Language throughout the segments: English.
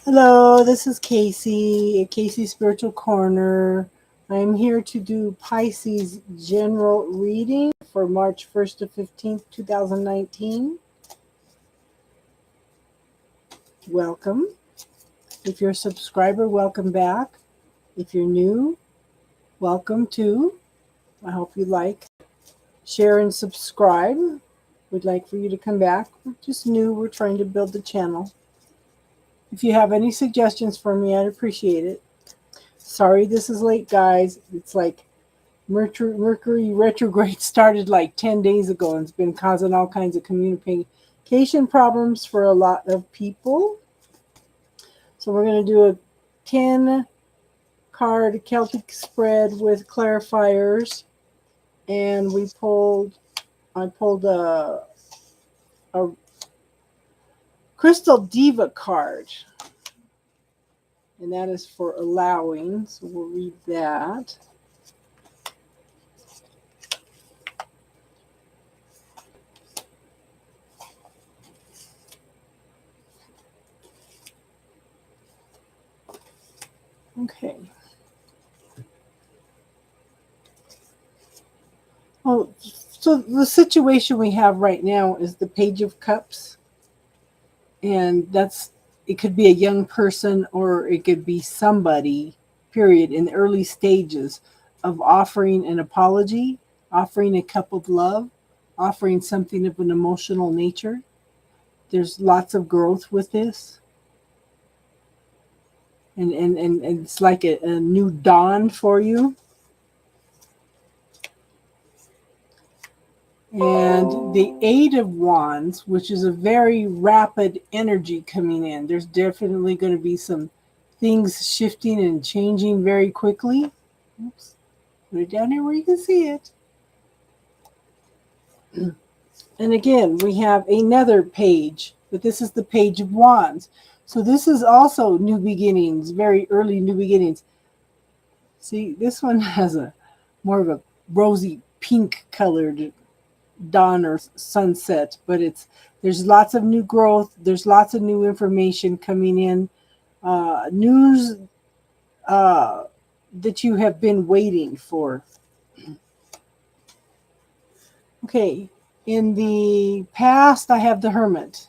Hello, this is Casey at Casey Spiritual Corner. I'm here to do Pisces general reading for March 1st to 15th, 2019. Welcome. If you're a subscriber, welcome back. If you're new, welcome too. I hope you like, share, and subscribe. We'd like for you to come back. We're just new. We're trying to build the channel. If you have any suggestions for me, I'd appreciate it. Sorry this is late, guys. It's like Mercury retrograde started like 10 days ago and it's been causing all kinds of communication problems for a lot of people. So we're going to do a 10 card Celtic spread with clarifiers. And I pulled a Crystal Diva card. And that is for allowing. So we'll read that. Okay. Well, so the situation we have right now is the Page of Cups. And it could be a young person or it could be somebody, period, in the early stages of offering an apology, offering a cup of love, offering something of an emotional nature. There's lots of growth with this. And it's like a new dawn for you. And the Eight of Wands, which is a very rapid energy coming in. There's definitely going to be some things shifting and changing very quickly. Oops. Put it down here where you can see it. And again, we have another page, but this is the Page of Wands. So this is also new beginnings, very early new beginnings. See, this one has a more of a rosy pink colored dawn or sunset, but there's lots of new growth. There's lots of new information coming in, news that you have been waiting for. Okay, in the past, I have the Hermit.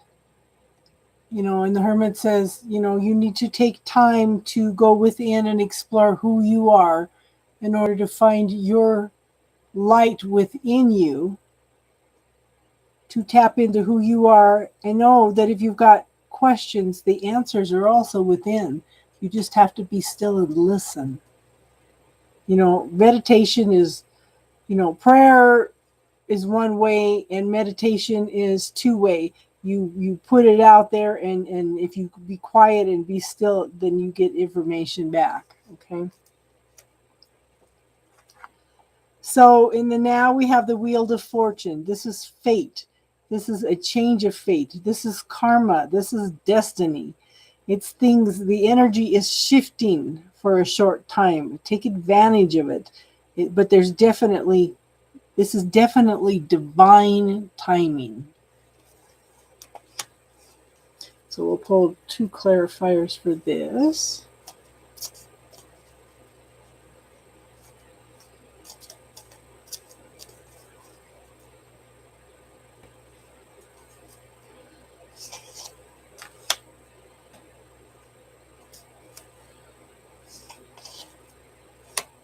And the Hermit says, you need to take time to go within and explore who you are in order to find your light within you, to tap into who you are and know that if you've got questions, the answers are also within. You just have to be still and listen. Meditation is, prayer is one way and meditation is two-way. You put it out there and if you be quiet and be still, then you get information back. Okay. So in the now we have the Wheel of Fortune. This is fate. This is a change of fate. This is karma. This is destiny. It's things, the energy is shifting for a short time. Take advantage of it. But this is definitely divine timing. So we'll pull 2 clarifiers for this.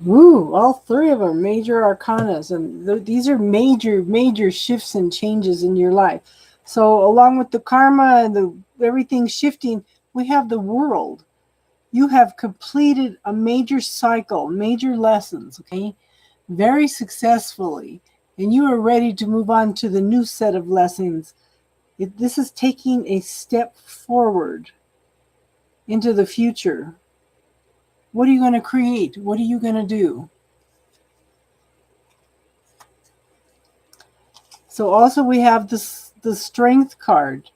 Woo, all 3 of them major arcanas, and these are major shifts and changes in your life. So along with the karma and everything shifting, we have the World. You have completed a major cycle, major lessons, okay, very successfully, and you are ready to move on to the new set of lessons. This is taking a step forward into the future. What are you going to create? What are you going to do? So also we have the Strength card.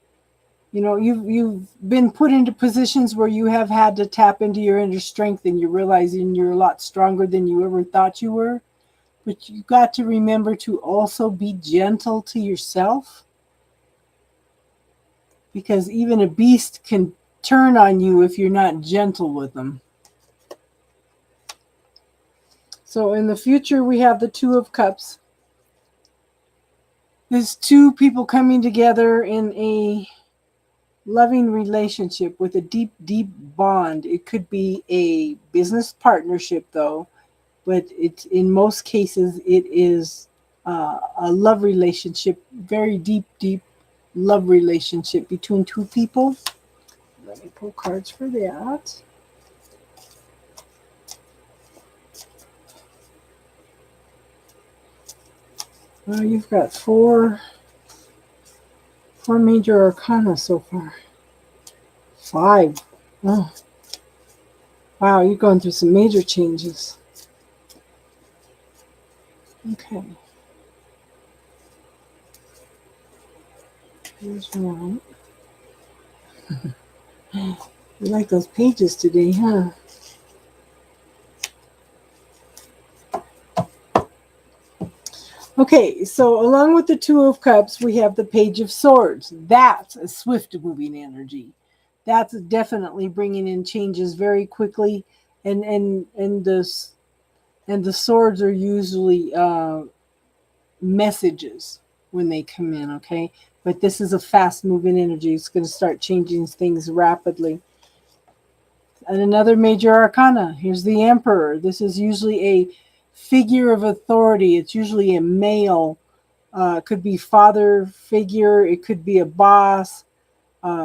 You've been put into positions where you have had to tap into your inner strength and you're realizing you're a lot stronger than you ever thought you were. But you got to remember to also be gentle to yourself, because even a beast can turn on you if you're not gentle with them. So in the future, we have the Two of Cups. There's two people coming together in a loving relationship with a deep, deep bond. It could be a business partnership, though, but it's in most cases it is a love relationship, very deep, deep love relationship between two people. Let me pull cards for that. Well, you've got four major arcana so far. 5. Oh. Wow, you're going through some major changes. Okay. Here's one. You like those pages today, huh? Okay, so along with the Two of Cups, we have the Page of Swords. That's a swift moving energy. That's definitely bringing in changes very quickly, and the swords are usually messages when they come in. Okay, but this is a fast moving energy. It's going to start changing things rapidly. And another major arcana. Here's the Emperor. This is usually a figure of authority. It's usually a male. It could be father figure. It could be a boss.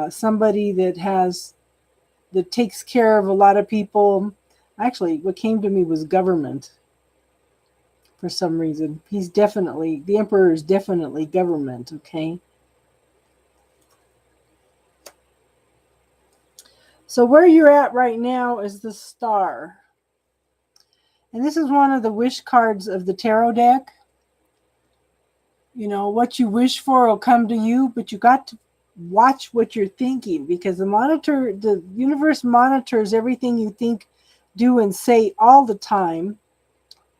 Somebody that takes care of a lot of people. Actually, what came to me was government. For some reason, the Emperor is definitely government. Okay. So where you're at right now is the Star. And this is one of the wish cards of the tarot deck. You know, what you wish for will come to you, but you got to watch what you're thinking, because the universe monitors everything you think, do, and say all the time.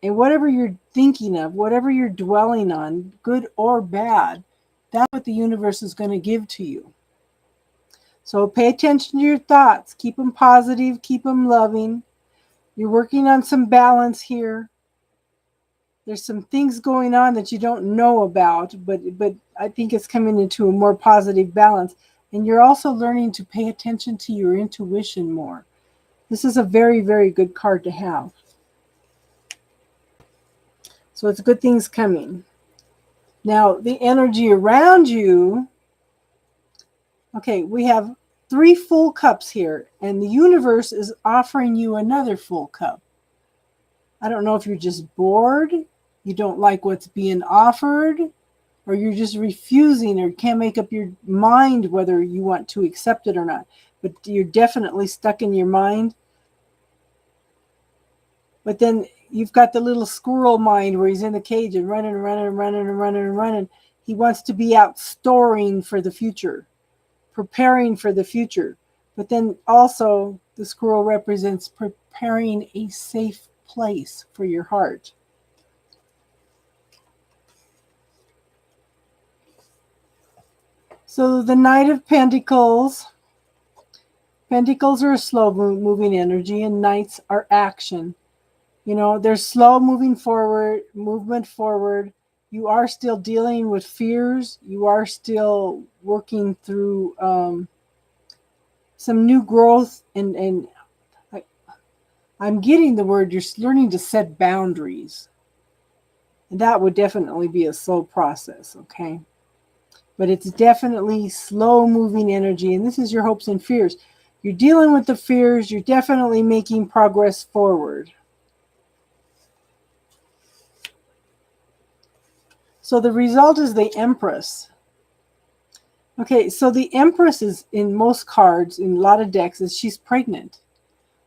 And whatever you're thinking of, whatever you're dwelling on, good or bad, that's what the universe is going to give to you. So pay attention to your thoughts. Keep them positive. Keep them loving. You're working on some balance here. There's some things going on that you don't know about, but I think it's coming into a more positive balance. And you're also learning to pay attention to your intuition more. This is a very, very good card to have. So it's good things coming. Now, the energy around you, okay, we have 3 full cups here, and the universe is offering you another full cup. I don't know if you're just bored, you don't like what's being offered, or you're just refusing or can't make up your mind whether you want to accept it or not. But you're definitely stuck in your mind. But then you've got the little squirrel mind where he's in the cage and running and running and running and running and running. He wants to be out storing for the future, preparing for the future. But then also the squirrel represents preparing a safe place for your heart. So the Knight of Pentacles. Pentacles are a slow moving energy, and Knights are action. You know, there's slow movement forward. You are still dealing with fears. You are still working through some new growth, and I'm getting the word you're learning to set boundaries. And that would definitely be a slow process, okay? But it's definitely slow moving energy, and this is your hopes and fears. You're dealing with the fears. You're definitely making progress forward. So the result is the Empress. Okay, so the Empress is in most cards, in a lot of decks, is she's pregnant.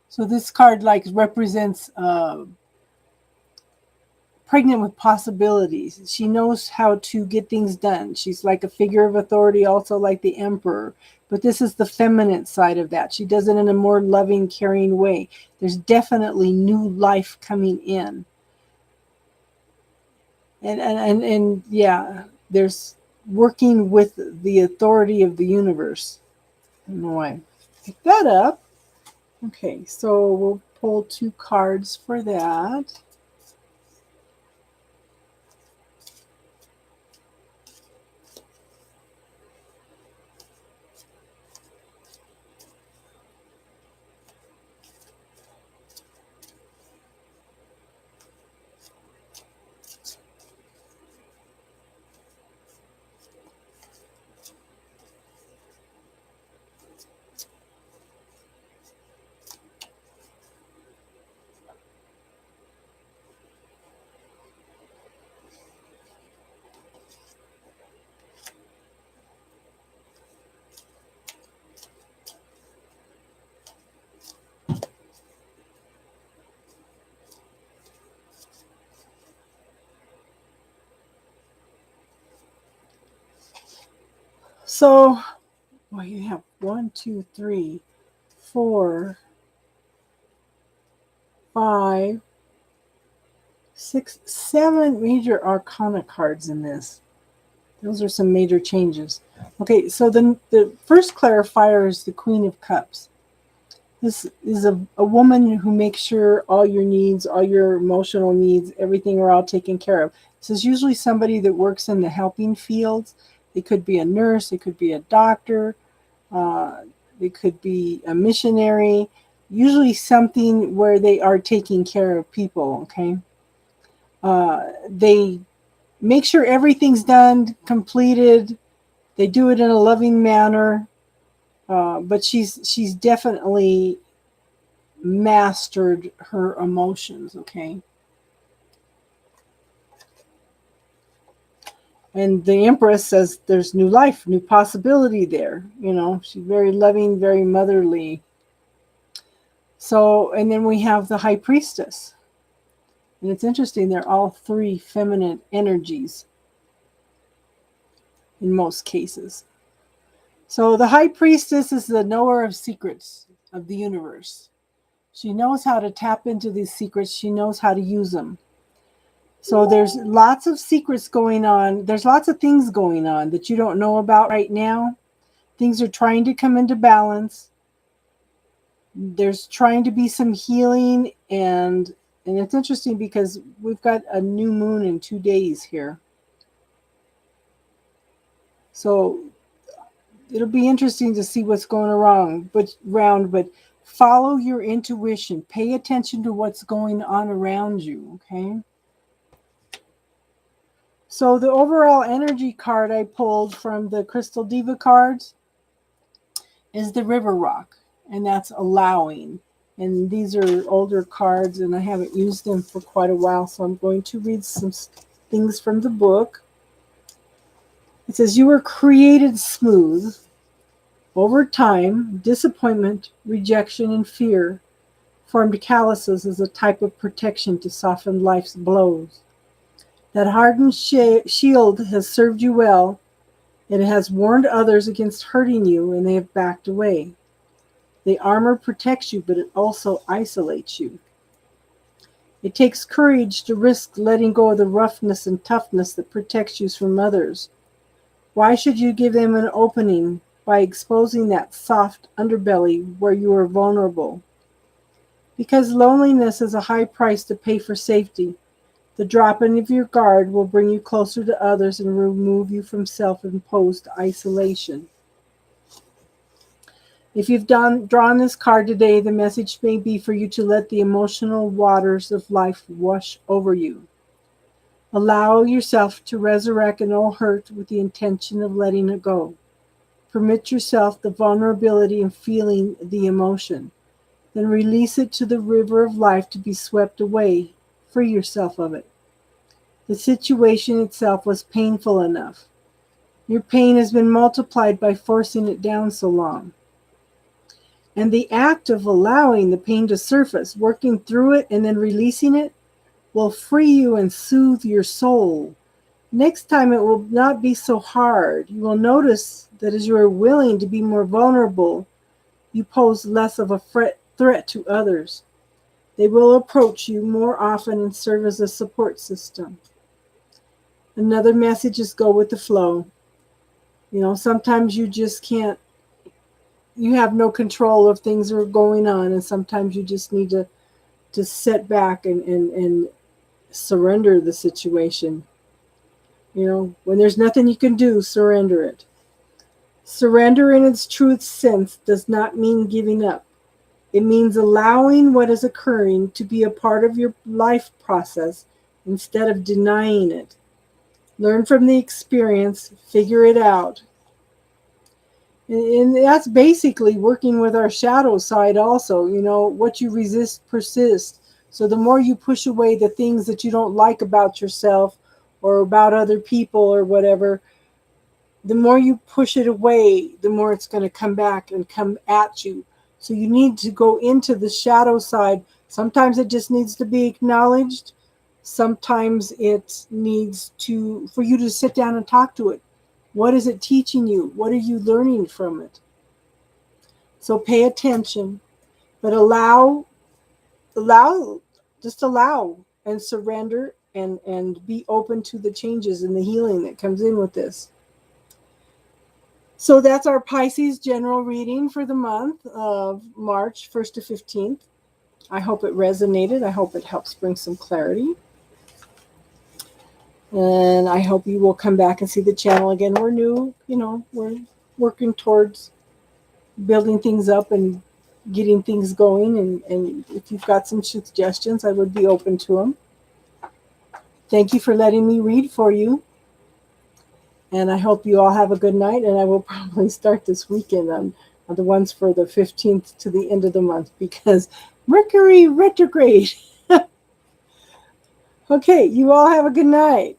So this card represents pregnant with possibilities. She knows how to get things done. She's like a figure of authority, also like the Emperor. But this is the feminine side of that. She does it in a more loving, caring way. There's definitely new life coming in. And yeah, there's working with the authority of the universe. I don't know why. pick that up. Okay, so we'll pull 2 cards for that. So, well, you have 1, 2, 3, 4, 5, 6, 7 major arcana cards in this. Those are some major changes. Okay, so the first clarifier is the Queen of Cups. This is a woman who makes sure all your needs, all your emotional needs, everything are all taken care of. This is usually somebody that works in the helping fields. It could be a nurse, it could be a doctor, it could be a missionary, usually something where they are taking care of people, okay? They make sure everything's done, completed. They do it in a loving manner, but she's definitely mastered her emotions, okay? And the Empress says there's new life, new possibility there. You know, she's very loving, very motherly. So, and then we have the High Priestess. And it's interesting, they're all 3 feminine energies in most cases. So the High Priestess is the knower of secrets of the universe. She knows how to tap into these secrets. She knows how to use them. So there's lots of secrets going on. There's lots of things going on that you don't know about right now. Things are trying to come into balance. There's trying to be some healing, and it's interesting because we've got a new moon in 2 days here. So it'll be interesting to see what's going around, but follow your intuition. Pay attention to what's going on around you, okay? So the overall energy card I pulled from the Crystal Diva cards is the River Rock, and that's allowing. And these are older cards, and I haven't used them for quite a while, so I'm going to read some things from the book. It says, you were created smooth. Over time, disappointment, rejection, and fear formed calluses as a type of protection to soften life's blows. That hardened shield has served you well. It has warned others against hurting you, and they have backed away. The armor protects you, but it also isolates you. It takes courage to risk letting go of the roughness and toughness that protects you from others. Why should you give them an opening by exposing that soft underbelly where you are vulnerable? Because loneliness is a high price to pay for safety. The dropping of your guard will bring you closer to others and remove you from self-imposed isolation. If you've drawn this card today, the message may be for you to let the emotional waters of life wash over you. Allow yourself to resurrect an old hurt with the intention of letting it go. Permit yourself the vulnerability and feeling the emotion. Then release it to the river of life to be swept away. Free yourself of it. The situation itself was painful enough. Your pain has been multiplied by forcing it down so long. And the act of allowing the pain to surface, working through it, and then releasing it will free you and soothe your soul. Next time it will not be so hard. You will notice that as you are willing to be more vulnerable, you pose less of a threat to others. They will approach you more often and serve as a support system. Another message is go with the flow. You know, sometimes you just can't you have no control of things that are going on, and sometimes you just need to sit back and surrender the situation. When there's nothing you can do, surrender it. Surrender in its truth sense does not mean giving up. It means allowing what is occurring to be a part of your life process instead of denying it. Learn from the experience, figure it out. And that's basically working with our shadow side also. What you resist persists. So the more you push away the things that you don't like about yourself or about other people or whatever, the more you push it away, the more it's going to come back and come at you. So you need to go into the shadow side. Sometimes it just needs to be acknowledged. Sometimes it needs for you to sit down and talk to it. What is it teaching you? What are you learning from it? So pay attention, but allow, just allow and surrender and be open to the changes and the healing that comes in with this. So that's our Pisces general reading for the month of March 1st to 15th. I hope it resonated. I hope it helps bring some clarity. And I hope you will come back and see the channel again. We're new, we're working towards building things up and getting things going. And if you've got some suggestions, I would be open to them. Thank you for letting me read for you. And I hope you all have a good night. And I will probably start this weekend on the ones for the 15th to the end of the month because Mercury retrograde. Okay, you all have a good night.